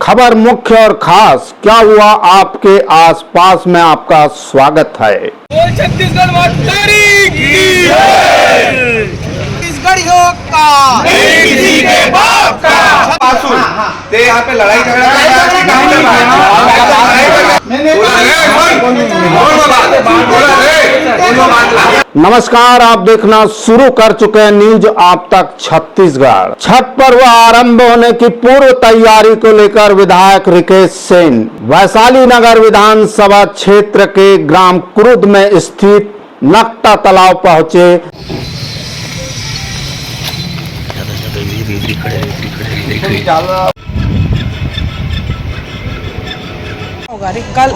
खबर मुख्य और खास क्या हुआ आपके आसपास में आपका स्वागत है। छत्तीसगढ़ वाटकारी की छत्तीसगढ़ियों का नहीं किसी के बाप का। ते यहाँ पे लड़ाई झगड़ा नमस्कार, आप देखना शुरू कर चुके हैं न्यूज आप तक छत्तीसगढ़। छठ पर्व आरंभ होने की पूर्व तैयारी को लेकर विधायक रिकेश सेन वैशाली नगर विधानसभा क्षेत्र के ग्राम कुरुद में स्थित नकटा तालाब पहुंचे। कल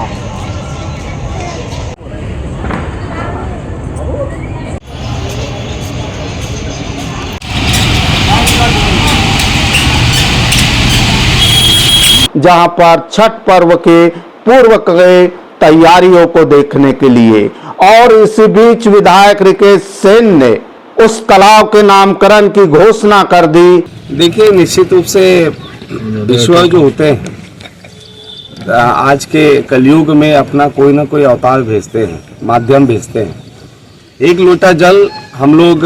जहां पर छठ पर्व के पूर्व के तैयारियों को देखने के लिए और इसी बीच विधायक रिकेश सेन ने उस तालाब के नामकरण की घोषणा कर दी। देखिए, निश्चित रूप से ईश्वर जो होते हैं आज के कलयुग में अपना कोई ना कोई अवतार भेजते हैं, माध्यम भेजते हैं। एक लोटा जल हम लोग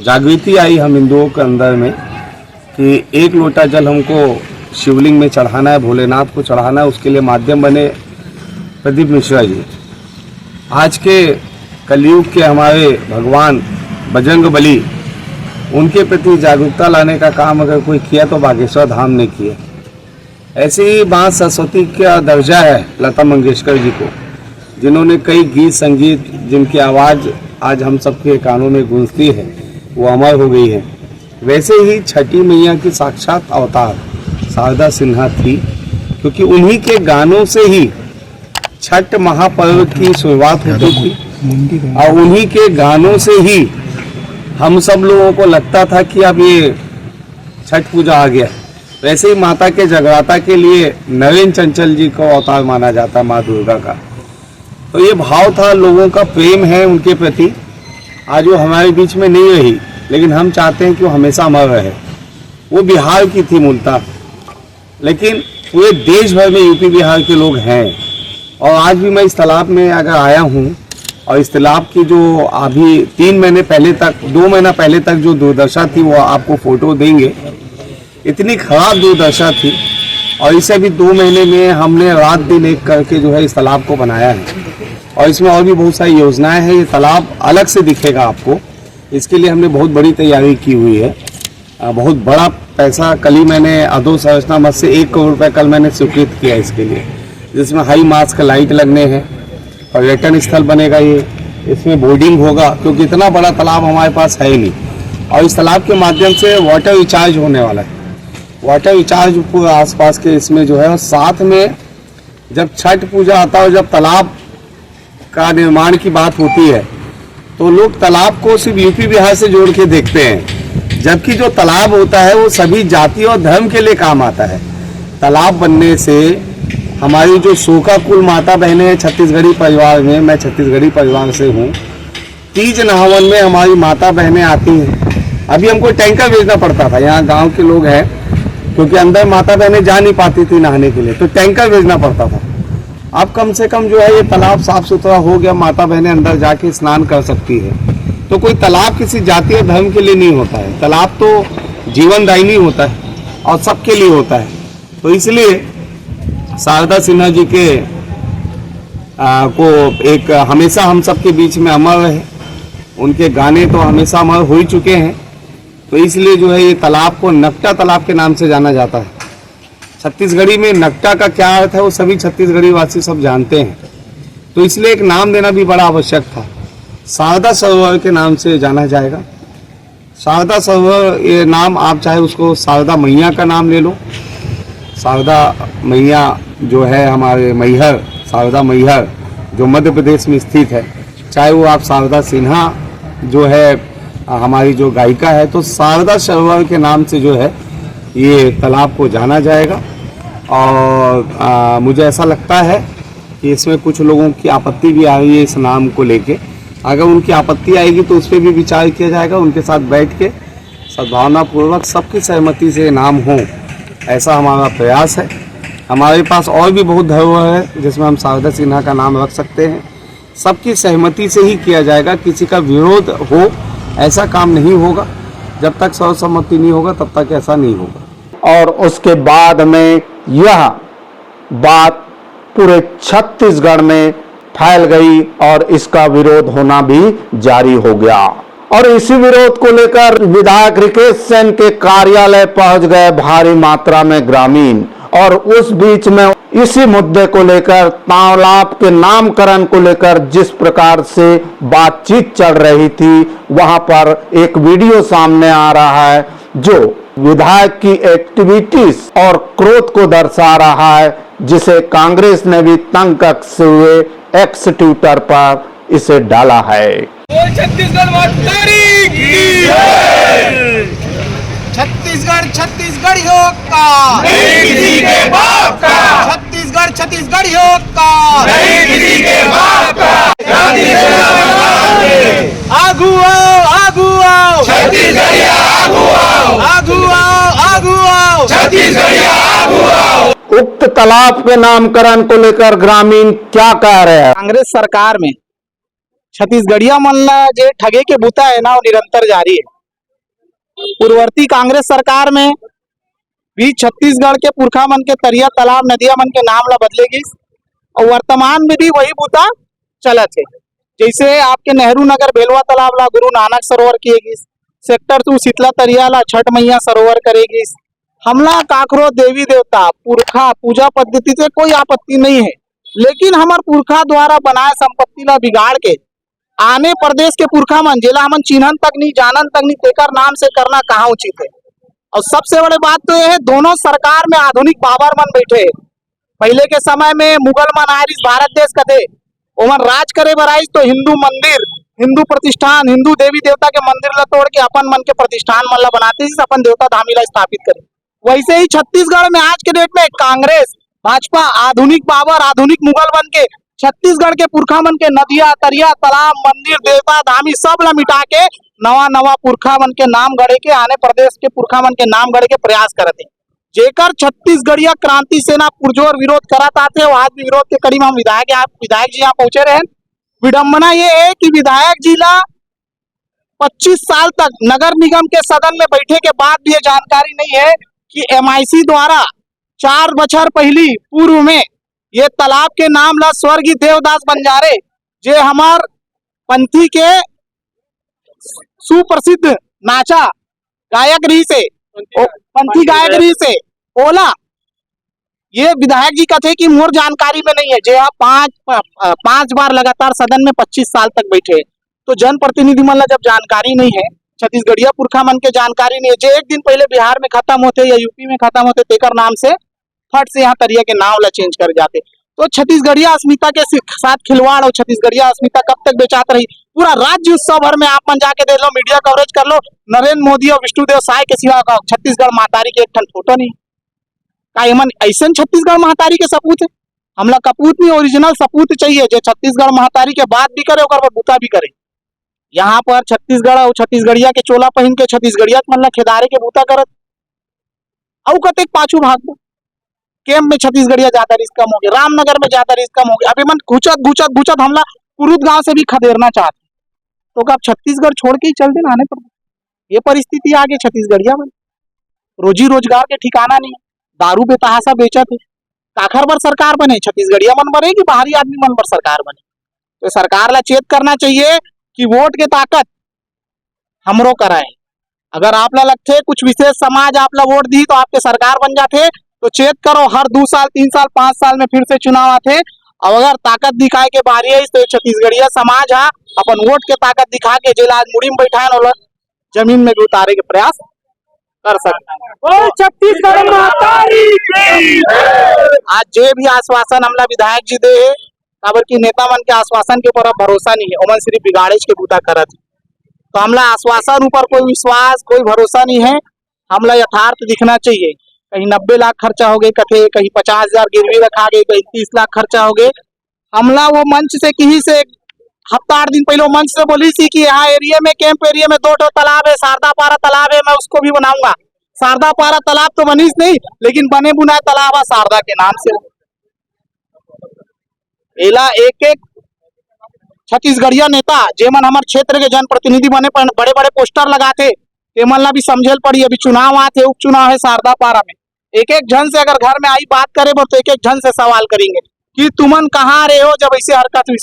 जागृति आई हम हिंदुओं के अंदर में कि एक लोटा जल हमको शिवलिंग में चढ़ाना है, भोलेनाथ को चढ़ाना है। उसके लिए माध्यम बने प्रदीप मिश्रा जी। आज के कलयुग के हमारे भगवान बजरंग बली, उनके प्रति जागरूकता लाने का काम अगर कोई किया तो बागेश्वर धाम ने किया। ऐसे ही माँ सरस्वती का दर्जा है लता मंगेशकर जी को, जिन्होंने कई गीत संगीत जिनकी आवाज़ आज हम सबके कानों में गूंजती है, वो अमर हो गई है। वैसे ही छठी मैया की साक्षात अवतार शारदा सिन्हा थी, क्योंकि उन्हीं के गानों से ही छठ महापर्व की शुरुआत होती थी और उन्हीं के गानों से ही हम सब लोगों को लगता था कि अब ये छठ पूजा आ गया। वैसे ही माता के जगराता के लिए नवीन चंचल जी को अवतार माना जाता है माँ दुर्गा का। तो ये भाव था, लोगों का प्रेम है उनके प्रति। आज वो हमारे बीच में नहीं रही, लेकिन हम चाहते हैं कि वो हमेशा अमर रहे। वो बिहार की थी मूलतः, लेकिन पूरे देश भर में यूपी बिहार के लोग हैं। और आज भी मैं इस तालाब में अगर आया हूँ और इस तालाब की जो अभी 2 महीना पहले तक जो दुर्दशा थी वो आपको फोटो देंगे। इतनी खराब दुर्दशा थी और इसे भी 2 महीने में हमने रात दिन एक करके जो है इस तालाब को बनाया है। और इसमें और भी बहुत सारी योजनाएं हैं। ये तालाब अलग से दिखेगा आपको, इसके लिए हमने बहुत बड़ी तैयारी की हुई है। बहुत बड़ा पैसा कल ही मैंने अधो संरचना मद से 1 करोड़ रुपये कल मैंने स्वीकृत किया इसके लिए, जिसमें हाई मास्क लाइट लगने हैं, पर्यटन स्थल बनेगा ये। इसमें बोर्डिंग होगा, क्योंकि इतना बड़ा तालाब हमारे पास है ही नहीं। और इस तालाब के माध्यम से वाटर रिचार्ज होने वाला है। वाटर रिचार्ज पूरे आसपास के इसमें जो है, और साथ में जब छठ पूजा आता है और जब तालाब का निर्माण की बात होती है तो लोग तालाब को सिर्फ यूपी बिहार से जोड़ के देखते हैं, जबकि जो तालाब होता है वो सभी जाति और धर्म के लिए काम आता है। तालाब बनने से हमारी जो सोका कुल माता बहनें हैं छत्तीसगढ़ी परिवार में, मैं छत्तीसगढ़ी परिवार से हूँ, तीज नहावन में हमारी माता बहनें आती हैं। अभी हमको टैंकर भेजना पड़ता था, यहाँ गांव के लोग हैं, क्योंकि अंदर माता बहनें जा नहीं पाती थी नहाने के लिए, तो टैंकर भेजना पड़ता था। अब कम से कम जो है ये तालाब साफ सुथरा हो गया, माता बहनें अंदर जाके स्नान कर सकती है। तो कोई तालाब किसी जाति और धर्म के लिए नहीं होता है, तालाब तो जीवनदायिनी होता है और सबके लिए होता है। तो इसलिए शारदा सिन्हा जी के को एक हमेशा हम सबके बीच में अमर रहे। उनके गाने तो हमेशा अमर हो ही चुके हैं। तो इसलिए जो है ये तालाब को नकटा तालाब के नाम से जाना जाता है। छत्तीसगढ़ी में नकटा का क्या अर्थ है वो सभी छत्तीसगढ़ी वासी सब जानते हैं। तो इसलिए एक नाम देना भी बड़ा आवश्यक था। शारदा सरोवर के नाम से जाना जाएगा। शारदा सरोवर ये नाम आप चाहे उसको शारदा मैया का नाम ले लो। शारदा मैया जो है हमारे मैहर, शारदा मैहर जो मध्य प्रदेश में स्थित है, चाहे वो आप शारदा सिन्हा जो है हमारी जो गायिका है, तो शारदा सरोवर के नाम से जो है ये तालाब को जाना जाएगा। और मुझे ऐसा लगता है कि इसमें कुछ लोगों की आपत्ति भी आ रही है इस नाम को लेके। अगर उनकी आपत्ति आएगी तो उस पर भी विचार किया जाएगा, उनके साथ बैठ के सद्भावनापूर्वक सबकी सहमति से नाम हो ऐसा हमारा प्रयास है। हमारे पास और भी बहुत धरोहर है जिसमें हम शारदा सिन्हा का नाम रख सकते हैं। सबकी सहमति से ही किया जाएगा, किसी का विरोध हो ऐसा काम नहीं होगा। जब तक सर्वसम्मति नहीं होगा तब तक ऐसा नहीं होगा। और उसके बाद में यह बात पूरे छत्तीसगढ़ में फैल गई और इसका विरोध होना भी जारी हो गया। और इसी विरोध को लेकर विधायक रिकेश सेन के कार्यालय पहुंच गए भारी मात्रा में ग्रामीण। और उस बीच में इसी मुद्दे को लेकर, तालाब के नामकरण को लेकर जिस प्रकार से बातचीत चल रही थी, वहां पर एक वीडियो सामने आ रहा है जो विधायक की एक्टिविटीज और क्रोध को दर्शा रहा है, जिसे कांग्रेस ने भी तंग कसते हुए एक्स ट्विटर पर इसे डाला है। छत्तीसगढ़ मातारी की छत्तीसगढ़ छत्तीसगढ़ियों का नहीं किसी के बाप का। छत्तीसगढ़ छत्तीसगढ़ियों का नहीं किसी के बाप का। आगू आओ आगू आओ छत्तीसगढ़िया आगू आओ आगू आओ आगू आओ छत्तीसगढ़िया आगू आओ। उक्त तालाब के नामकरण को लेकर ग्रामीण क्या कह रहे हैं? कांग्रेस सरकार में छत्तीसगढ़िया मन ला जे ठगे के बूता है ना, वो निरंतर जारी है। पूर्ववर्ती कांग्रेस सरकार में भी छत्तीसगढ़ के पुरखा मन के तरिया तालाब नदिया मन के नाम ला बदले गिस और वर्तमान में भी वही बूता चलत है। जैसे आपके नेहरू नगर बेलवा तालाब ला गुरु नानक सरोवर किए गिस, सेक्टर 2 शीतला तरिया ला छठ मैया सरोवर करे गिस। हमला काकरो देवी देवता पुरखा पूजा पद्धति से कोई आपत्ति नहीं है, लेकिन हमार पुरखा द्वारा बनाए संपत्ति ला बिगाड़ के आने प्रदेश के पुरखा मन जेला हमन चिन्हन तक नहीं जानन तक नहीं, तेकर नाम से करना कहाँ उचित है। और सबसे बड़ी बात तो यह है, दोनों सरकार में आधुनिक बाबर मन बैठे है। पहले के समय में मुगल मन आए भारत देश कथे ओमन राज करे बर आइस तो हिंदू मंदिर, हिंदू प्रतिष्ठान, हिंदू देवी देवता के मंदिर ला तोड़ के अपन मन के प्रतिष्ठान मन ला बनाते अपन देवता धामी ला स्थापित करे। वैसे ही छत्तीसगढ़ में आज के डेट में कांग्रेस भाजपा आधुनिक बाबर आधुनिक मुगल बन के छत्तीसगढ़ के पुरखा मन के नदिया तरिया तालाब मंदिर देवता धामी सब ला मिटा के नवा नवा पुरखा मन के नाम गढ़े के आने प्रदेश के पुरखा मन के नाम गढ़े के प्रयास करते, जेकर छत्तीसगढ़िया क्रांति सेना पुरजोर विरोध करत आते। आज भी विरोध के कड़ी में हम विधायक जी यहाँ पहुंचे रहे। विडम्बना ये है कि विधायक जी ला 25 साल तक नगर निगम के सदन में बैठे के बाद भी ये जानकारी नहीं है कि MIC द्वारा 4 बछर पहली पूर्व में ये तालाब के नाम ला स्वर्गीय देवदास बंजारे जे हमार पंथी के सुप्रसिद्ध नाचा गायक रही से पंथी गायक रही से ओला ये विधायक जी कहते कि मोर जानकारी में नहीं है। जे आप 5 बार लगातार सदन में 25 साल तक बैठे, तो जनप्रतिनिधि मन ला जब जानकारी नहीं है, छत्तीसगढ़िया पुरखा मन के जानकारी नहीं है, जे एक दिन पहले बिहार में खत्म होते या यूपी में खत्म होते तेकर नाम से फट से यहाँ तरिया के नाम ला चेंज कर जाते। तो छत्तीसगढ़िया अस्मिता के साथ खिलवाड़ और छत्तीसगढ़िया अस्मिता कब तक बेचात रही। पूरा राज्य उत्सव भर में आप मन जाके देख लो, मीडिया कवरेज कर लो, नरेंद्र मोदी और विष्णुदेव साय के सिवा छत्तीसगढ़ महतारी के एक ठन फोटो नहीं। का मन ऐसा छत्तीसगढ़ महतारी के सपूत है? हमला कपूत नहीं, ओरिजिनल सपूत चाहिए जो छत्तीसगढ़ महतारी के बात भी करे और बूता भी करे। यहाँ पर छत्तीसगढ़ और छत्तीसगढ़िया के चोला पहन के छत्तीसगढ़िया मन ला खेदारे के बूता करत और कतेक पाछू भाग दो। कैंप में छत्तीसगढ़िया ज्यादा रिस्क कम हो गया, रामनगर में ज्यादा रिस्क कम हो गया। अभी मन घुचत हमला कुरुद गांव से भी खदेड़ना चाहते, तो अब छत्तीसगढ़ छोड़ के ही चल देना आने पर। ये परिस्थिति आ गई छत्तीसगढ़िया में, रोजी रोजगार के ठिकाना नहीं, दारू बेतहासा बेचत है। काखर बर सरकार बने, छत्तीसगढ़िया मन बने कि बाहरी आदमी मन बर सरकार बने? तो सरकार ला चेत करना चाहिए कि वोट के ताकत हमरो कराए। अगर आप ला लगते कुछ विशेष समाज आप ला वोट दी तो आपके सरकार बन जाते, तो चेत करो हर 2 साल 3 साल 5 साल में फिर से चुनाव आते। और अगर ताकत दिखाए के बारी है तो छत्तीसगढ़िया समाज है अपन वोट के ताकत दिखा के जेल आज मुड़ी में बैठा है ना जमीन में भी उतारे के प्रयास कर सकता है। छत्तीसगढ़ आज जे भी आश्वासन हमला विधायक जी दे है, काबर की नेता मन के आश्वासन के ऊपर भरोसा नहीं है, ओमन सिर्फ बिगाड़ेज के बूता करत। तो हमला आश्वासन ऊपर कोई विश्वास कोई भरोसा नहीं है। हमला यथार्थ दिखना चाहिए। कहीं 90 लाख खर्चा हो गए कथे, कहीं 50,000 गिरवी रखा गए, कहीं 30 लाख खर्चा हो गए। हमला वो मंच से कहीं से हफ्ता 8 दिन पहले मंच से बोली थी कि यहाँ एरिया में कैंप एरिया में 2 तालाब है, शारदा पारा तालाब है, मैं उसको भी बनाऊंगा। शारदा पारा तालाब तो बनीस नहीं, लेकिन बने बुनाए तालाब है शारदा के नाम से। एला एक एक छत्तीसगढ़िया नेता जेमन हमारे क्षेत्र के जनप्रतिनिधि बने बड़े बड़े पोस्टर लगाते, तेमन ला भी समझेल पड़ी। अभी चुनाव आते, उपचुनाव है शारदा पारा में। एक एक जन से अगर घर में आई बात करे तो एक एक जन से सवाल करेंगे कि तुमन कहाँ रहे हो जब ऐसे हरकत हुई।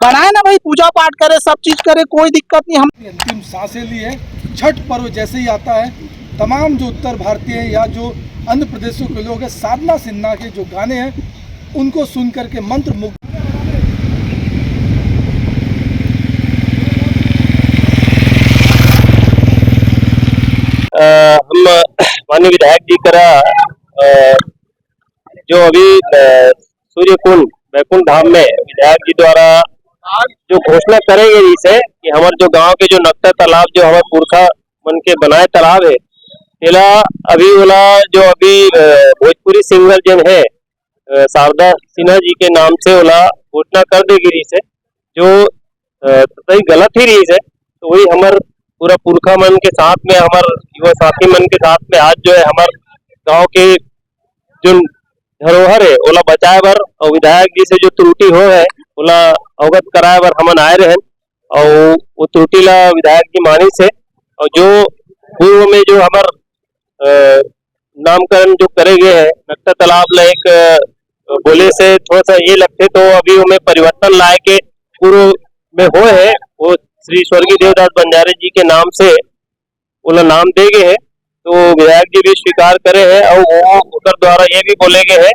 बनाए ना भाई, पूजा पाठ करे, सब चीज करे, कोई दिक्कत नहीं। हम अंतिम सांसें ली है। छठ पर्व जैसे ही आता है, तमाम जो उत्तर भारतीय हैं या जो अन्य प्रदेशों के लोग हैं, साधना सिन्हा के जो गाने हैं उनको सुन करके मंत्र मुग्ध। हम माननीय विधायक जी करा जो अभी सूर्य कुंड बैकुंठ धाम में विधायक जी द्वारा जो घोषणा करेंगे इसे कि हमारे जो गांव के जो नक्शा तालाब जो हमारे पुरखा मन के बनाए तालाब है, तेला अभी वाला जो अभी भोजपुरी सिंगर जन है शारदा सिन्हा जी के नाम से वाला घोषणा कर देगी रही से, जो सही गलत ही रही है। तो वही हमारे पूरा पुरखा मन के साथ में, हमारे युवा साथी मन के साथ में आज जो है हमारे गांव के जो धरोहर है ओला बचाए बर और विधायक जी से जो त्रुटि हो है ओला अवगत कराए बर हमन आए रहे और वो त्रुटि ला विधायक जी मानी से। और जो पूर्व में जो हमार नामकरण जो करे गए है नक्शा तालाब ला एक बोले से थोड़ा सा ये लगते, तो अभी उनमें परिवर्तन लाए के पूर्व में हो है वो श्री स्वर्गीय देवदास बंजारे जी के नाम से उन्हें नाम दे गए है। तो विधायक जी भी स्वीकार करे हैं और वो उनके द्वारा ये भी बोले गए है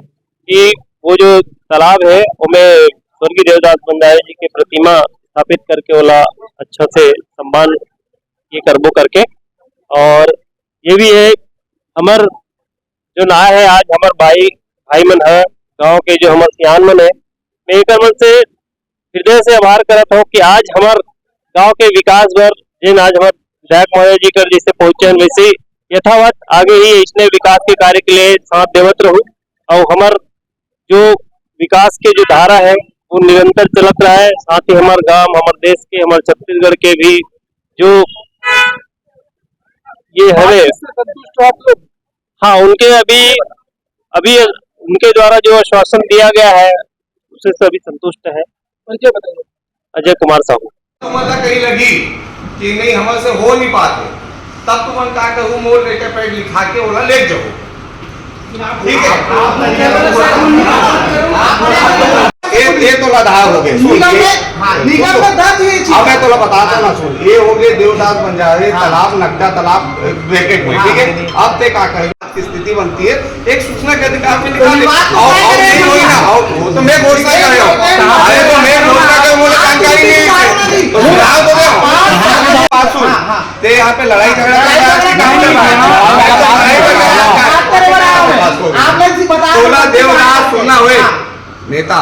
कि वो जो तालाब है उनमें स्वर्गीय देवदास बंजारे जी की प्रतिमा स्थापित करके ओला अच्छा से सम्मान ये करबो करके। और ये भी है हमार जो ना है आज हमार भाई मन है गांव के जो हमार सियान मन है, मैं एक मन से हृदय से आभार करता हूँ कि आज हमार गांव के विकास भर जिन आज हमारे विधायक महोदय जी कर जिससे पहुंचे वैसे यथावत आगे ही इसने विकास के कार्य के लिए साथ देवत रहूं और हमार जो विकास के जो धारा है वो निरंतर चलत रहा है। साथ ही हमारे गांव, हमारे देश के, हमारे छत्तीसगढ़ के भी जो ये है हाँ उनके अभी उनके द्वारा जो आश्वासन दिया गया है उससे सभी संतुष्ट है। अजय कुमार साहू मतलब कहीं लगी कि नहीं हमारे से हो नहीं पाते, तब तुम क्या कहूँ मोर लेटर पैड लिखा के ओला ले जाओ, ठीक है। ये तो लधा हो गए, अब मैं तो बताता ना सुन, ये हो गए देवदास बंजारे तालाब नक्शा तालाब ब्रैकेट में, ठीक है। अब ते क्या कहेगा की स्थिति बनती है, एक सूचना के अधिकार में निकाल तो मैं घोषणा कर रहा हूँ, अरे तो मैं घोषणा कर मुझे जानकारी नहीं है तो बात सुन, ते यहाँ पे लड़ाई झगड़ा सोलह देवदास सुनना हुए नेता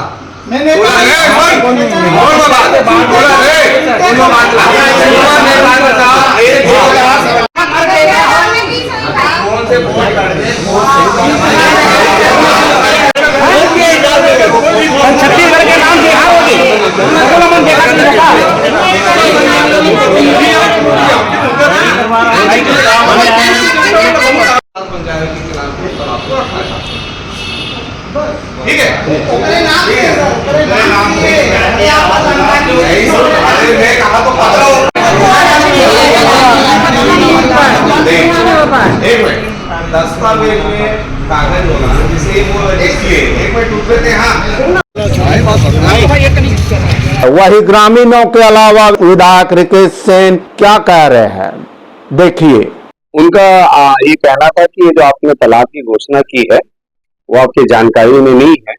छत्तीसगढ़ के नाम देखा होगी ठीक है। मैं कहा तो पकड़ो एक मिनट, दस्तावेज में कागज होना जिसे एक मिनट रुक लेते हैं। वही ग्रामीणों के अलावा विधायक रिकेश सेन क्या कह रहे हैं, देखिए। उनका ये कहना था कि ये जो आपने तालाब की घोषणा की है वो आपकी जानकारी में नहीं है।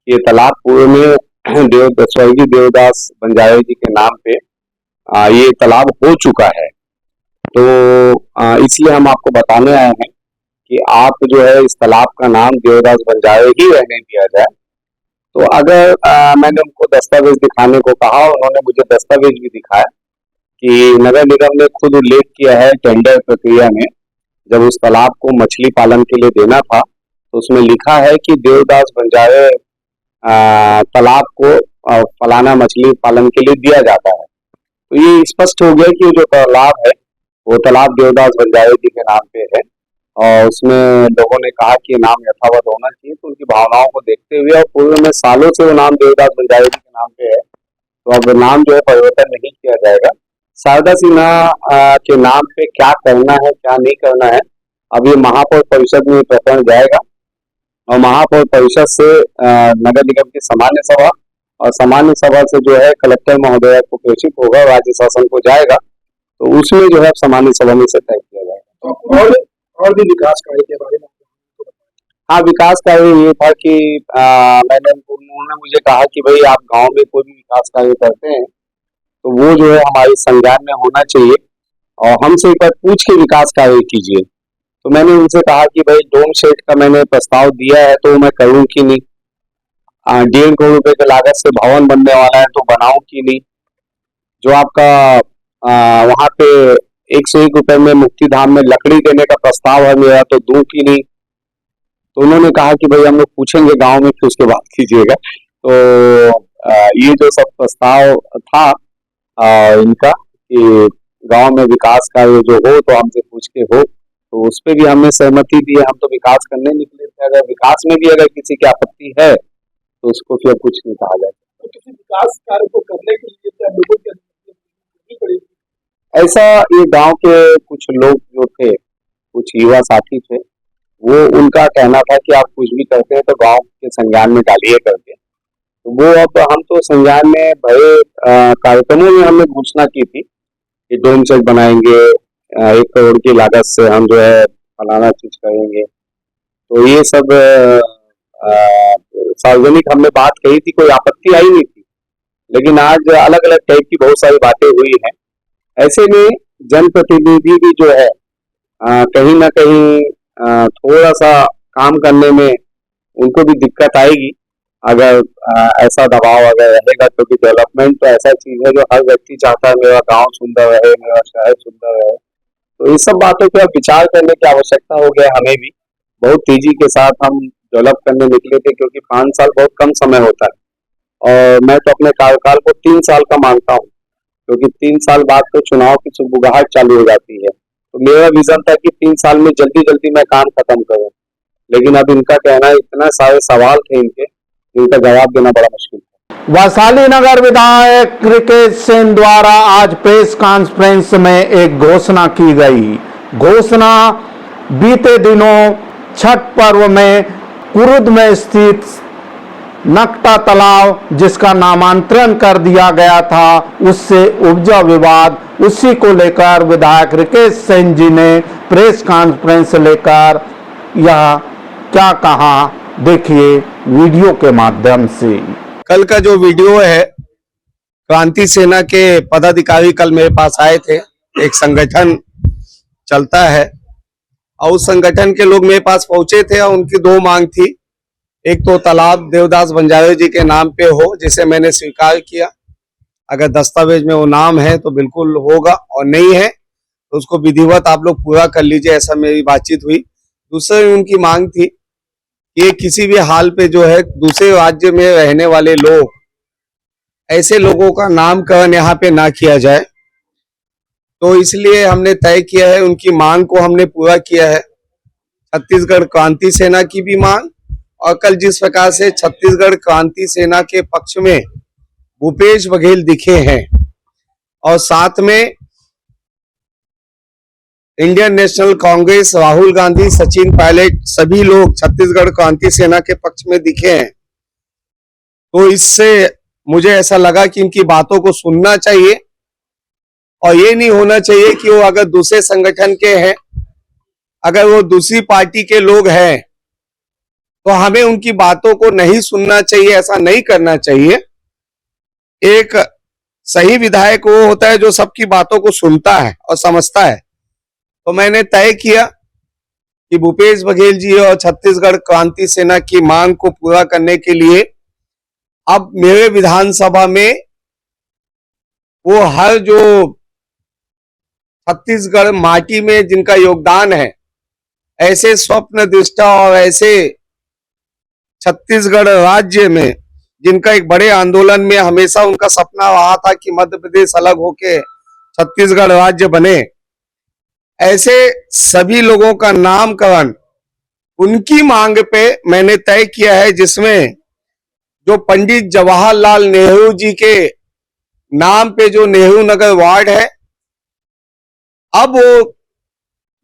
ये तालाब पूर्व में स्वर्गीय देवदास बंजारे जी के नाम पे ये तालाब हो चुका है। तो इसलिए हम आपको बताने आए हैं कि आप जो है इस तालाब का नाम देवदास बंजारे ही रहने दिया जाए। तो अगर मैंने उनको दस्तावेज दिखाने को कहा, उन्होंने मुझे दस्तावेज भी दिखाया कि नगर निगम ने खुद उल्लेख किया है टेंडर प्रक्रिया में, जब उस तालाब को मछली पालन के लिए देना था तो उसमें लिखा है कि देवदास बंजारे तालाब को फलाना मछली पालन के लिए दिया जाता है। तो ये स्पष्ट हो गया कि जो तालाब है वो तालाब देवदास बंजारे जी के नाम पे है और उसमें लोगों ने कहा कि ये नाम यथावत होना चाहिए, तो उनकी भावनाओं को देखते हुए और पूर्व में सालों से वो नाम देवदास बंजारे जी के नाम पे है, तो अब नाम जो है परिवर्तन नहीं किया जाएगा। शारदा सिन्हा के नाम पे क्या करना है क्या नहीं करना है, अब ये महापौर परिषद में प्रकरण जाएगा और महापौर परिषद से नगर निगम की सामान्य सभा और सामान्य सभा से जो है कलेक्टर महोदय को प्रेषित होगा, राज्य शासन को जाएगा, तो उसमें जो है सामान्य सभा में से तय किया जाएगा। और भी विकास कार्य के बारे में हाँ, विकास कार्य ये था कि उन्होंने मुझे कहा कि भाई आप गांव में कोई भी विकास कार्य करते हैं तो वो जो है हमारे संज्ञान में होना चाहिए और हमसे एक बार पूछ के विकास कार्य कीजिए। तो मैंने उनसे कहा कि भाई डोम सेट का मैंने प्रस्ताव दिया है तो मैं करूं कि नहीं, 1.5 करोड़ रुपए के लागत से भवन बनने वाला है तो बनाऊं कि नहीं, जो आपका वहां पे 101 रुपए में मुक्ति धाम में लकड़ी देने का प्रस्ताव है मेरा तो दूं कि नहीं। तो उन्होंने कहा कि भाई हम लोग पूछेंगे गांव में फिर उसके बाद कीजिएगा। तो ये जो सब प्रस्ताव था इनका कि गांव में विकास कार्य जो हो तो हमसे पूछ के हो, तो उस पर भी हमने सहमति दी है। हम तो विकास करने निकले थे, अगर विकास में भी अगर किसी की आपत्ति है तो उसको फिर कुछ नहीं कहा जाए। तो किसी विकास कार्य को करने के लिए क्या लोगों की अनुमति पड़ेगी? ऐसा ये गांव के कुछ लोग जो थे, कुछ युवा साथी थे, वो उनका कहना था कि आप कुछ भी करते हैं तो गांव के संज्ञान में डालिए करके। तो वो अब हम तो संज्ञान में भरे कार्यक्रमों में हमने घोषणा की थी कि डोम सेट बनाएंगे, 1 करोड़ की लागत से हम जो है फलाना चीज करेंगे। तो ये सब सार्वजनिक हमने बात कही थी, कोई आपत्ति आई नहीं थी। लेकिन आज अलग अलग टाइप की बहुत सारी बातें हुई हैं। ऐसे में जनप्रतिनिधि भी जो है कहीं ना कहीं थोड़ा सा काम करने में उनको भी दिक्कत आएगी अगर ऐसा दबाव अगर रहेगा, क्योंकि डेवलपमेंट तो ऐसा चीज है जो हर व्यक्ति चाहता है मेरा गांव सुंदर रहे, मेरा शहर सुंदर रहे। तो इस सब बातों पर विचार करने की आवश्यकता हो गया। हमें भी बहुत तेजी के साथ हम डेवलप करने निकले थे, क्योंकि 5 साल बहुत कम समय होता है और मैं तो अपने कार्यकाल को 3 साल का मानता हूँ, क्योंकि 3 साल बाद तो चुनाव की सुगबुगाहट चालू हो जाती है। तो मेरा विजन था कि 3 साल में जल्दी जल्दी मैं काम खत्म करूं, लेकिन अब इनका कहना है इतना सारे सवाल थे इनके, इनका जवाब देना बड़ा मुश्किल है। वैशाली नगर विधायक रिकेश सेन द्वारा आज प्रेस कॉन्फ्रेंस में एक घोषणा की गई। घोषणा बीते दिनों छठ पर्व में कुरुद में स्थित नकटा तालाब जिसका नामांतरण कर दिया गया था उससे उपजा विवाद, उसी को लेकर विधायक रिकेश सेन जी ने प्रेस कॉन्फ्रेंस लेकर यह क्या कहा, देखिए वीडियो के माध्यम से। कल का जो वीडियो है, क्रांति सेना के पदाधिकारी कल मेरे पास आए थे। एक संगठन चलता है और उस संगठन के लोग मेरे पास पहुंचे थे और उनकी 2 मांग थी। एक तो तालाब देवदास बंजारे जी के नाम पे हो, जिसे मैंने स्वीकार किया। अगर दस्तावेज में वो नाम है तो बिल्कुल होगा, और नहीं है तो उसको विधिवत आप लोग पूरा कर लीजिए, ऐसा मेरी बातचीत हुई। दूसरी उनकी मांग थी कि किसी भी हाल पे जो है दूसरे राज्य में रहने वाले लोग, ऐसे लोगों का नामकरण यहाँ पे ना किया जाए। तो इसलिए हमने तय किया है, उनकी मांग को हमने पूरा किया है। छत्तीसगढ़ क्रांति सेना की भी मांग, और कल जिस प्रकार से छत्तीसगढ़ क्रांति सेना के पक्ष में भूपेश बघेल दिखे हैं और साथ में इंडियन नेशनल कांग्रेस, राहुल गांधी, सचिन पायलट, सभी लोग छत्तीसगढ़ क्रांति सेना के पक्ष में दिखे हैं, तो इससे मुझे ऐसा लगा कि इनकी बातों को सुनना चाहिए। और ये नहीं होना चाहिए कि वो अगर दूसरे संगठन के हैं, अगर वो दूसरी पार्टी के लोग हैं, तो हमें उनकी बातों को नहीं सुनना चाहिए, ऐसा नहीं करना चाहिए। एक सही विधायक वो होता है जो सबकी बातों को सुनता है और समझता है। तो मैंने तय किया कि भूपेश बघेल जी और छत्तीसगढ़ क्रांति सेना की मांग को पूरा करने के लिए अब मेरे विधानसभा में वो हर जो छत्तीसगढ़ माटी में जिनका योगदान है, ऐसे स्वप्न दृष्टा और ऐसे छत्तीसगढ़ राज्य में जिनका एक बड़े आंदोलन में हमेशा उनका सपना रहा था कि मध्य प्रदेश अलग होके छत्तीसगढ़ राज्य बने, ऐसे सभी लोगों का नामकरण उनकी मांग पे मैंने तय किया है, जिसमें जो पंडित जवाहरलाल नेहरू जी के नाम पे जो नेहरू नगर वार्ड है, अब वो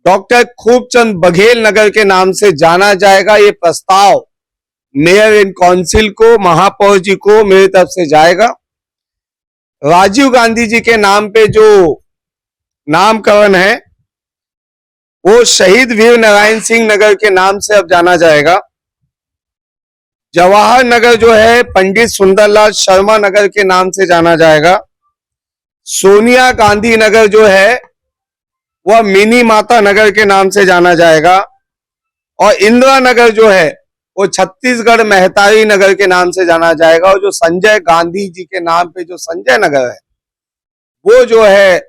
डॉक्टर खूबचंद बघेल नगर के नाम से जाना जाएगा। ये प्रस्ताव मेयर एंड काउंसिल को, महापौर जी को मेरी तरफ से जाएगा। राजीव गांधी जी के नाम पे जो नामकरण है वो शहीद वीर नारायण सिंह नगर के नाम से अब जाना जाएगा। जवाहर नगर जो है पंडित सुंदरलाल शर्मा नगर के नाम से जाना जाएगा। सोनिया गांधी नगर जो है वह मिनी माता नगर के नाम से जाना जाएगा। और इंदिरा नगर जो है वो छत्तीसगढ़ मेहतारी नगर के नाम से जाना जाएगा। और जो संजय गांधी जी के नाम पे जो संजय नगर है वो जो है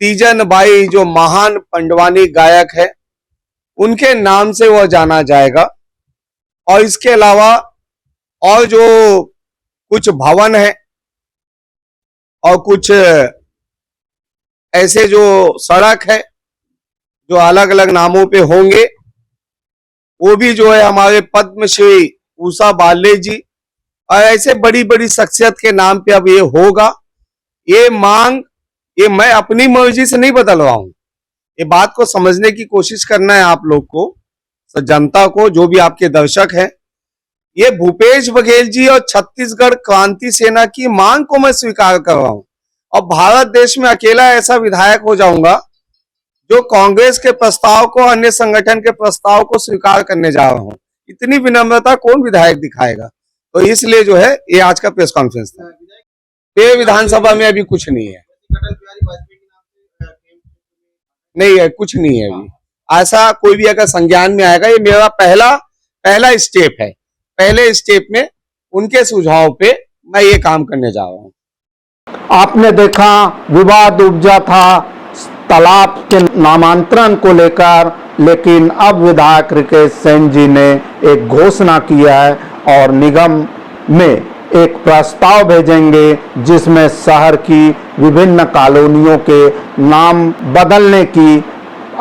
तीजन बाई, जो महान पंडवानी गायक है, उनके नाम से वह जाना जाएगा। और इसके अलावा और जो कुछ भवन है और कुछ ऐसे जो सड़क है जो अलग अलग नामों पे होंगे, वो भी जो है हमारे पद्मश्री उषा बाले जी और ऐसे बड़ी बड़ी शख्सियत के नाम पे अब ये होगा। ये मांग ये मैं अपनी मर्जी से नहीं बदल रहा हूं। ये बात को समझने की कोशिश करना है आप लोग को, जनता को, जो भी आपके दर्शक हैं। ये भूपेश बघेल जी और छत्तीसगढ़ क्रांति सेना की मांग को मैं स्वीकार कर रहा हूं। और भारत देश में अकेला ऐसा विधायक हो जाऊंगा जो कांग्रेस के प्रस्ताव को, अन्य संगठन के प्रस्ताव को स्वीकार करने जा रहा हूं। इतनी विनम्रता कौन विधायक दिखाएगा? तो इसलिए जो है ये आज का प्रेस कॉन्फ्रेंस था। ये विधानसभा में अभी कुछ नहीं है, नहीं है, कुछ नहीं है अभी ऐसा। कोई भी अगर संज्ञान में आएगा, ये मेरा पहला स्टेप है। पहले स्टेप में उनके सुझाव पे मैं ये काम करने जा रहा हूँ। आपने देखा विवाद उपजा था तालाब के नामांतरण को लेकर, लेकिन अब विधायक रिकेश सेन जी ने एक घोषणा किया है और निगम में एक प्रस्ताव भेजेंगे जिसमें शहर की विभिन्न कॉलोनियों के नाम बदलने की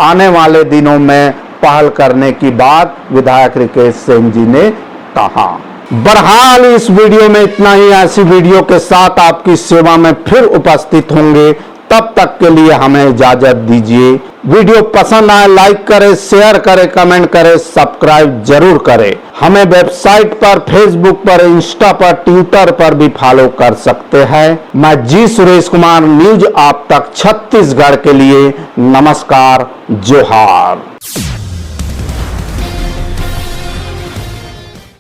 आने वाले दिनों में पहल करने की बात विधायक रिकेश सेन जी ने कहा। बहरहाल इस वीडियो में इतना ही। ऐसी वीडियो के साथ आपकी सेवा में फिर उपस्थित होंगे। तब तक के लिए हमें इजाजत दीजिए। वीडियो पसंद आए लाइक करें, शेयर करें, कमेंट करें, सब्सक्राइब जरूर करें। हमें वेबसाइट पर, फेसबुक पर, इंस्टा पर, ट्विटर पर भी फॉलो कर सकते हैं। मैं जी सुरेश कुमार, न्यूज आप तक छत्तीसगढ़ के लिए नमस्कार, जोहार।